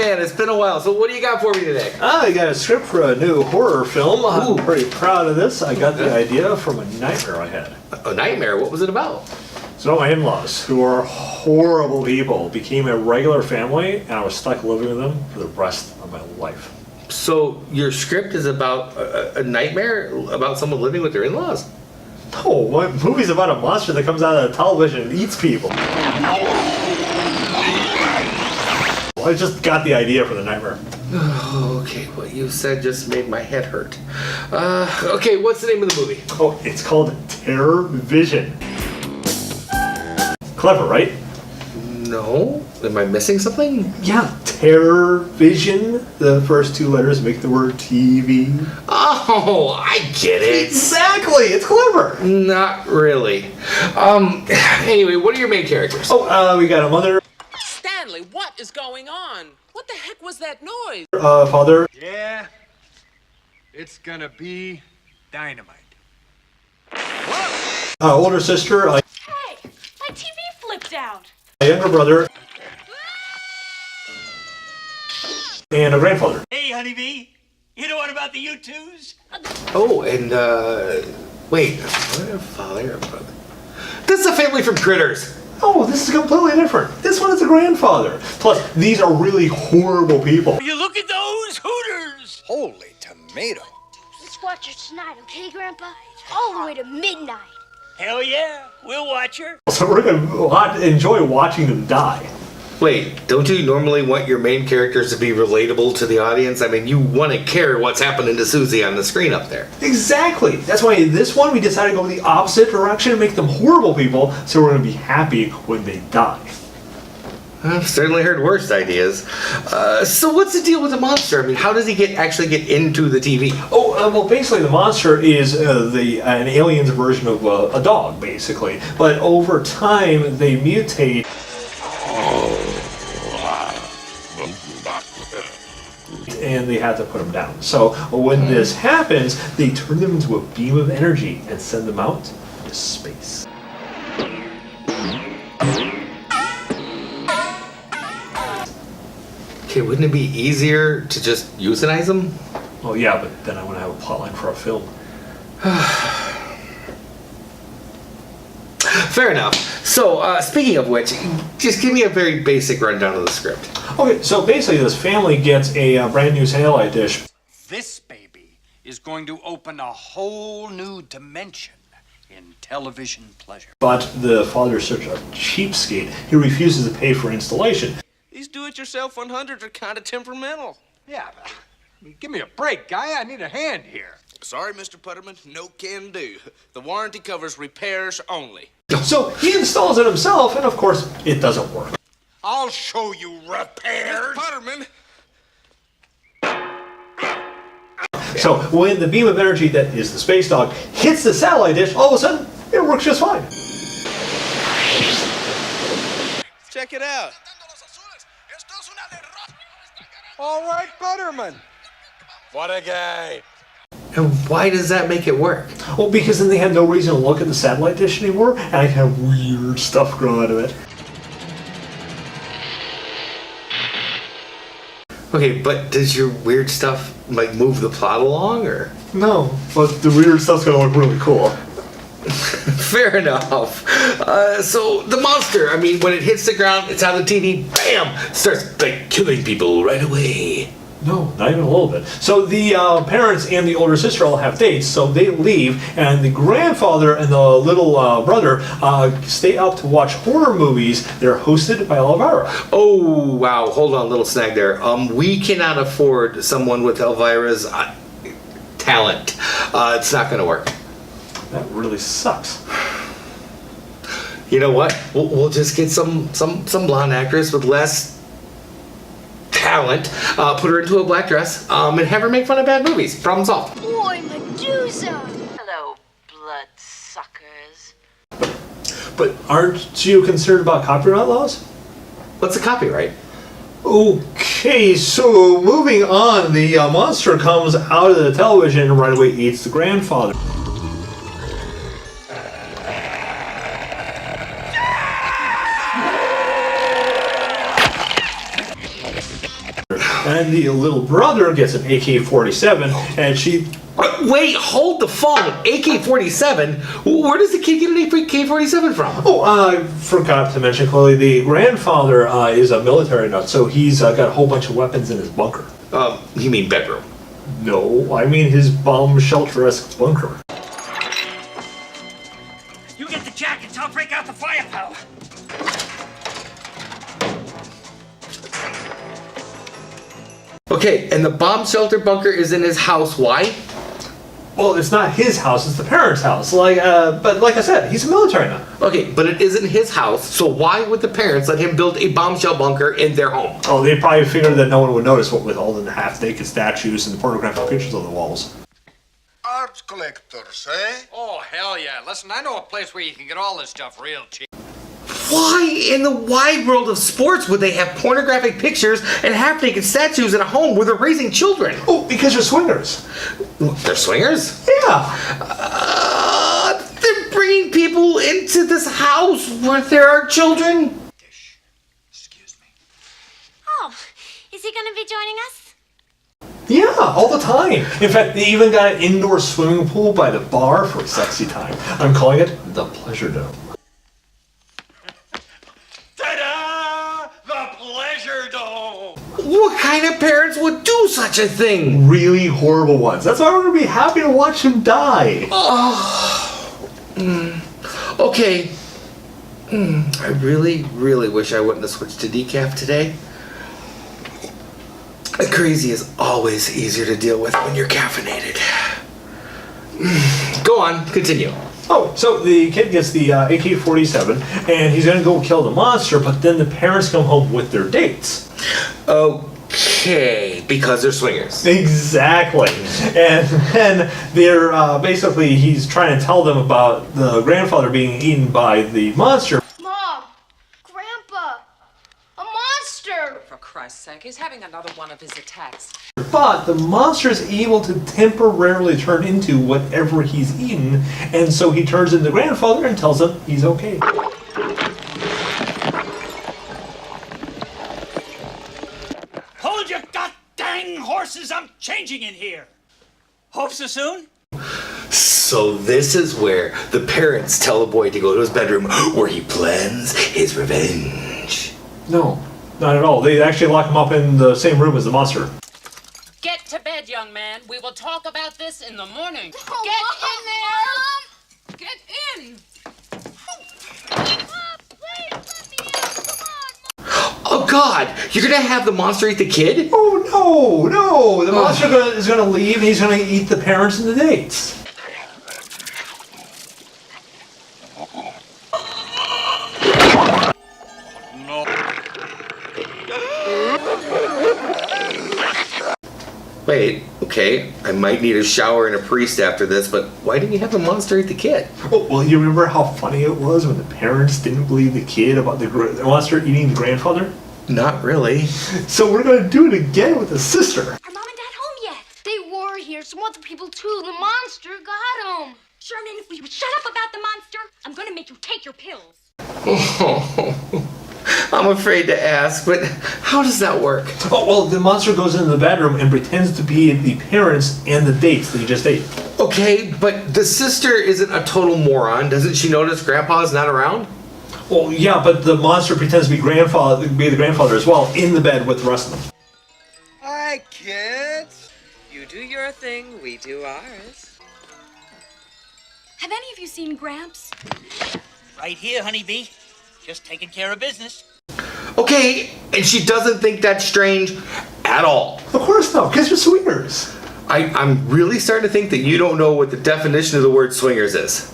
man, it's been a while. So what do you got for me today? I got a script for a new horror film. I'm pretty proud of this. I got the idea from a nightmare I had. A nightmare? What was it about? So my in-laws, who are horrible people, became a regular family, and I was stuck living with them for the rest of my life. So your script is about a nightmare about someone living with their in-laws? No, my movie's about a monster that comes out of the television and eats people. I just got the idea for the nightmare. Oh, okay, what you said just made my head hurt. Okay, what's the name of the movie? Oh, it's called Terrorvision. Clever, right? No. Am I missing something? Yeah, Terrorvision. The first two letters make the word TV. Oh, I get it. Exactly, it's clever. Not really. Anyway, what are your main characters? Oh, we got a mother, Stanley, what is going on? What the heck was that noise? father. Yeah, it's gonna be dynamite. Older sister, Hey, my TV flipped out. a younger brother, and a grandfather. Hey, honeybee. You know what about the U2s? Oh, and, wait. Mother, father, and brother. This is a family from Critters. Oh, this is completely different. This one is a grandfather. Plus, these are really horrible people. You look at those Hooters. Holy tomato. Let's watch her tonight, okay, Grandpa? All the way to midnight. Hell yeah, we'll watch her. So we're gonna enjoy watching them die. Wait, don't you normally want your main characters to be relatable to the audience? I mean, you want to care what's happening to Susie on the screen up there. Exactly. That's why in this one we decided to go the opposite direction and make them horrible people, so we're gonna be happy when they die. I've certainly heard worse ideas. So what's the deal with the monster? I mean, how does he actually get into the TV? Oh, well, basically the monster is an alien's version of a dog, basically. But over time they mutate. And they have to put them down. So when this happens, they turn them into a beam of energy and send them out into space. Okay, wouldn't it be easier to just euthanize them? Oh yeah, but then I want to have a plotline for a film. Fair enough. So, speaking of which, just give me a very basic rundown of the script. Okay, so basically this family gets a brand new satellite dish. This baby is going to open a whole new dimension in television pleasure. But the father's such a cheapskate, he refuses to pay for installation. These do-it-yourself 100s are kind of temperamental. Yeah, I mean, give me a break, guy. I need a hand here. Sorry, Mr. Putterman, no can do. The warranty covers repairs only. So he installs it himself, and of course, it doesn't work. I'll show you repairs. Putterman! So when the beam of energy that is the space dog hits the satellite dish, all of a sudden, it works just fine. Check it out. All right, Butterman. What a guy. And why does that make it work? Well, because then they had no reason to look at the satellite dish anymore, and I have weird stuff growing out of it. Okay, but does your weird stuff, like, move the plot along, or? No, but the weird stuff's gonna look really cool. Fair enough. So, the monster, I mean, when it hits the ground, it's on the TV, bam! Starts, like, killing people right away. No, not even a little bit. So the parents and the older sister all have dates, so they leave, and the grandfather and the little brother stay up to watch horror movies. They're hosted by Elvira. Oh, wow, hold on, little snag there. We cannot afford someone with Elvira's talent. It's not gonna work. That really sucks. You know what? We'll just get some blonde actress with less talent, put her into a black dress, and have her make fun of bad movies. Problem solved. Boy, Medusa! Hello, bloodsuckers. But aren't you concerned about copyright laws? What's a copyright? Okay, so moving on, the monster comes out of the television and right away eats the grandfather. And the little brother gets an AK-47, and she... Wait, hold the phone. AK-47? Where does the kid get an AK-47 from? Oh, I forgot to mention, Chloe, the grandfather is a military nut, so he's got a whole bunch of weapons in his bunker. You mean bedroom? No, I mean his bomb shelter-esque bunker. You get the jackets, I'll break out the firepower. Okay, and the bomb shelter bunker is in his house. Why? Well, it's not his house, it's the parents' house. But like I said, he's a military nut. Okay, but it isn't his house, so why would the parents let him build a bombshell bunker in their home? Oh, they probably figured that no one would notice what with all the half-naked statues and the pornographic pictures on the walls. Art collectors, eh? Oh, hell yeah. Listen, I know a place where you can get all this stuff real cheap. Why in the wide world of sports would they have pornographic pictures and half-naked statues in a home where they're raising children? Oh, because they're swingers. They're swingers? Yeah. They're bringing people into this house where there are children? Excuse me. Oh, is he gonna be joining us? Yeah, all the time. In fact, they even got an indoor swimming pool by the bar for sexy time. I'm calling it the Pleasure Dome. Ta-da! The Pleasure Dome! What kind of parents would do such a thing? Really horrible ones. That's why we're going to be happy to watch him die. Okay. I really, really wish I wouldn't have switched to decaf today. Crazy is always easier to deal with when you're caffeinated. Go on, continue. Oh, so the kid gets the AK-47, and he's going to go kill the monster, but then the parents come home with their dates. Okay, because they're swingers. Exactly. And then they're basically, he's trying to tell them about the grandfather being eaten by the monster. Mom! Grandpa! A monster! For Christ's sake, he's having another one of his attacks. But the monster is able to temporarily turn into whatever he's eaten, and so he turns into the grandfather and tells him he's okay. Hold your god-dang horses, I'm changing in here. Hope so soon? So this is where the parents tell the boy to go to his bedroom where he plans his revenge. No, not at all. They actually lock him up in the same room as the monster. Get to bed, young man. We will talk about this in the morning. Oh, Get in there! Get in! Mom, please let me out! Come on! Oh God, you're gonna have the monster eat the kid? Oh, no. The monster is going to leave, and he's going to eat the parents and the dates. No. Wait, okay, I might need a shower and a priest after this, but why didn't you have the monster eat the kid? Oh, well, you remember how funny it was when the parents didn't believe the kid about the monster eating the grandfather? Not really. So we're going to do it again with the sister. Are Mom and Dad home yet? They were here. Some other people too. The monster got them. Sherman, if you would shut up about the monster, I'm gonna make you take your pills. I'm afraid to ask, but how does that work? Oh, well, the monster goes into the bedroom and pretends to be the parents and the dates that he just ate. Okay, but the sister isn't a total moron. Doesn't she notice Grandpa's not around? Well, yeah, but the monster pretends to be the grandfather as well, in the bed with the rest of them. Hi, kids. You do your thing, we do ours. Have any of you seen Gramps? Right here, honeybee. Just taking care of business. Okay, and she doesn't think that's strange at all. Of course not, because you're swingers. I'm really starting to think that you don't know what the definition of the word swingers is.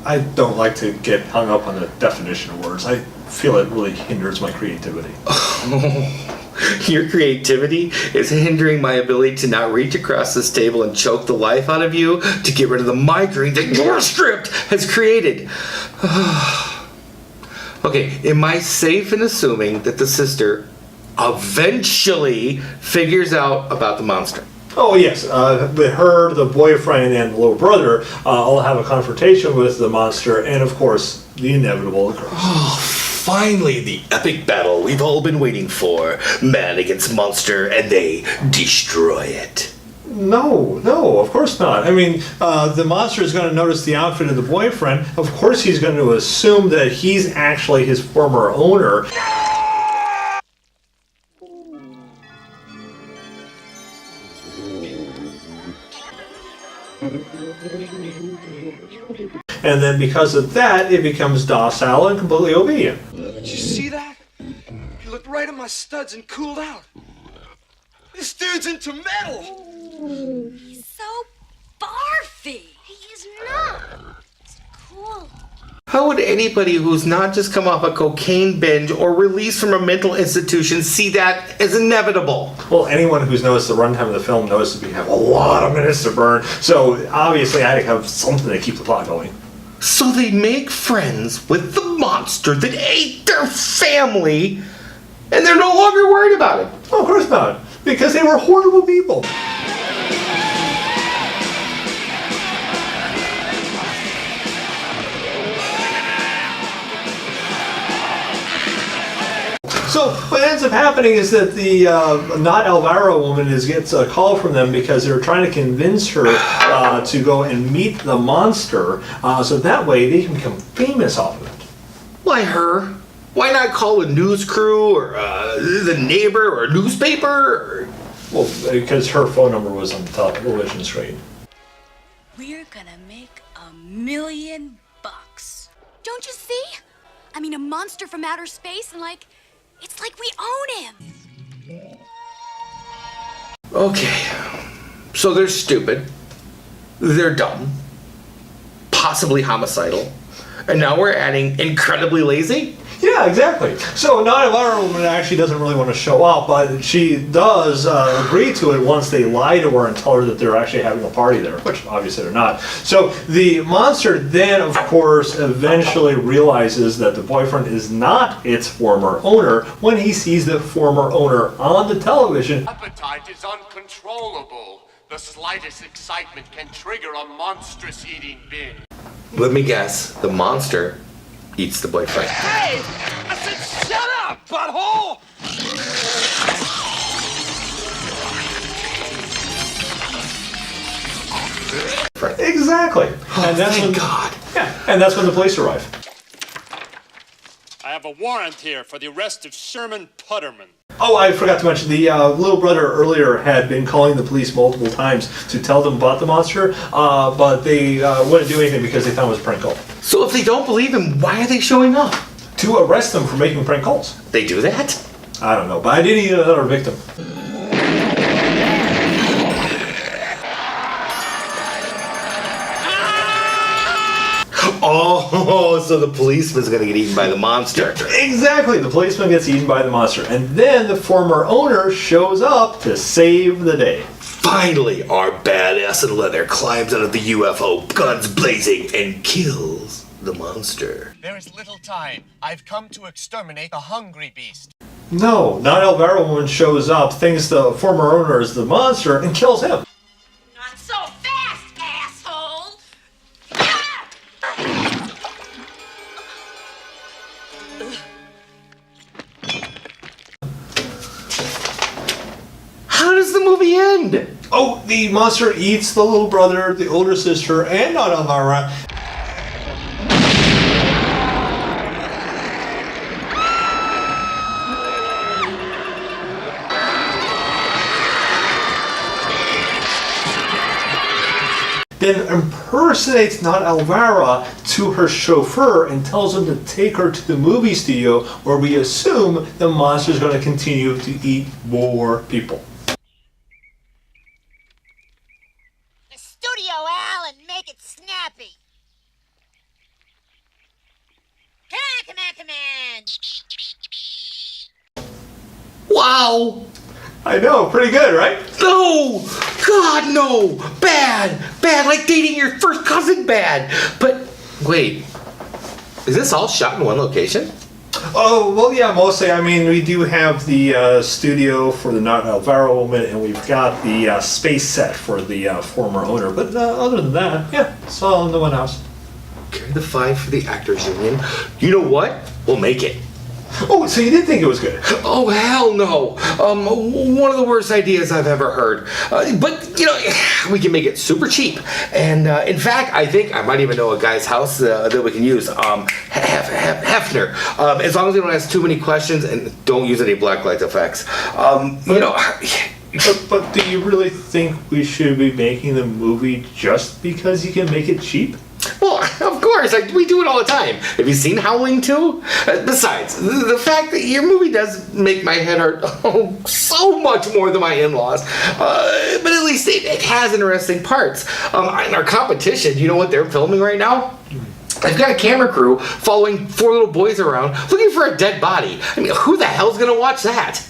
I don't like to get hung up on the definition of words. I feel it really hinders my creativity. Your creativity is hindering my ability to not reach across this table and choke the life out of you to get rid of the migraine that your script has created. Okay, am I safe in assuming that the sister eventually figures out about the monster? Oh, yes. The boyfriend, and the little brother all have a confrontation with the monster, and of course, the inevitable occurs. Oh, finally the epic battle we've all been waiting for. Man against monster, and they destroy it. No, of course not. I mean, the monster is going to notice the outfit of the boyfriend. Of course he's going to assume that he's actually his former owner. And then because of that, it becomes docile and completely obedient. Did you see that? He looked right at my studs and cooled out. This dude's into metal! He's so barfy. He is not. It's cool. How would anybody who's not just come off a cocaine binge or released from a mental institution see that as inevitable? Well, anyone who's noticed the runtime of the film notices we have a lot of minutes to burn, so obviously I had to have something to keep the plot going. So they make friends with the monster that ate their family, and they're no longer worried about it. Oh, of course not, because they were horrible people. So what ends up happening is that the not Elvira woman gets a call from them because they're trying to convince her to go and meet the monster, so that way they can become famous off of it. Why her? Why not call a news crew or the neighbor or a newspaper? Well, because her phone number was on the television screen. We're gonna make $1 million. Don't you see? I mean, a monster from outer space, and it's like we own him. Okay, so they're stupid, they're dumb, possibly homicidal, and now we're adding incredibly lazy? Yeah, exactly. So not Elvira woman actually doesn't really want to show up, but she does agree to it once they lie to her and tell her that they're actually having a party there, which obviously they're not. So the monster then, of course, eventually realizes that the boyfriend is not its former owner when he sees the former owner on the television. Appetite is uncontrollable. The slightest excitement can trigger a monstrous eating binge. Let me guess, the monster eats the boyfriend. Hey! I said shut up, butthole! Exactly. Oh, thank God. Yeah, and that's when the police arrive. I have a warrant here for the arrest of Sherman Putterman. Oh, I forgot to mention, the little brother earlier had been calling the police multiple times to tell them about the monster, but they wouldn't do anything because they thought it was a prank call. So if they don't believe him, why are they showing up? To arrest them for making prank calls. They do that? I don't know, but I did need another victim. Oh, so the policeman's gonna get eaten by the monster. Exactly, the policeman gets eaten by the monster, and then the former owner shows up to save the day. Finally, our badass in leather climbs out of the UFO, guns blazing, and kills the monster. There is little time. I've come to exterminate the hungry beast. No, not Elvira woman shows up, thinks the former owner is the monster, and kills him. Not so fast, asshole! How does the movie end? Oh, the monster eats the little brother, the older sister, and not Elvira. Then impersonates not Elvira to her chauffeur and tells him to take her to the movie studio where we assume the monster is going to continue to eat more people. The studio, Al, and make it snappy. Come on. Wow! I know, pretty good, right? No! God, no! Bad! Bad, like dating your first cousin bad! But, wait. Is this all shot in one location? Oh, well, yeah, mostly. I mean, we do have the studio for the not Elvira woman, and we've got the space set for the former owner. But other than that, yeah, it's all in the one house. Carry the 5 for the Actors Union. You know what? We'll make it. Oh, so you did think it was good? Oh, hell no. One of the worst ideas I've ever heard. But, you know, we can make it super cheap. And, in fact, I think I might even know a guy's house that we can use. Hefner. As long as we don't ask too many questions and don't use any blacklight effects. You know... But do you really think we should be making the movie just because you can make it cheap? Well, of course, we do it all the time. Have you seen Howling 2? Besides, the fact that your movie does make my head hurt so much more than my in-laws. But at least it has interesting parts. In our competition, you know what they're filming right now? I've got a camera crew following 4 little boys around looking for a dead body. I mean, who the hell's gonna watch that?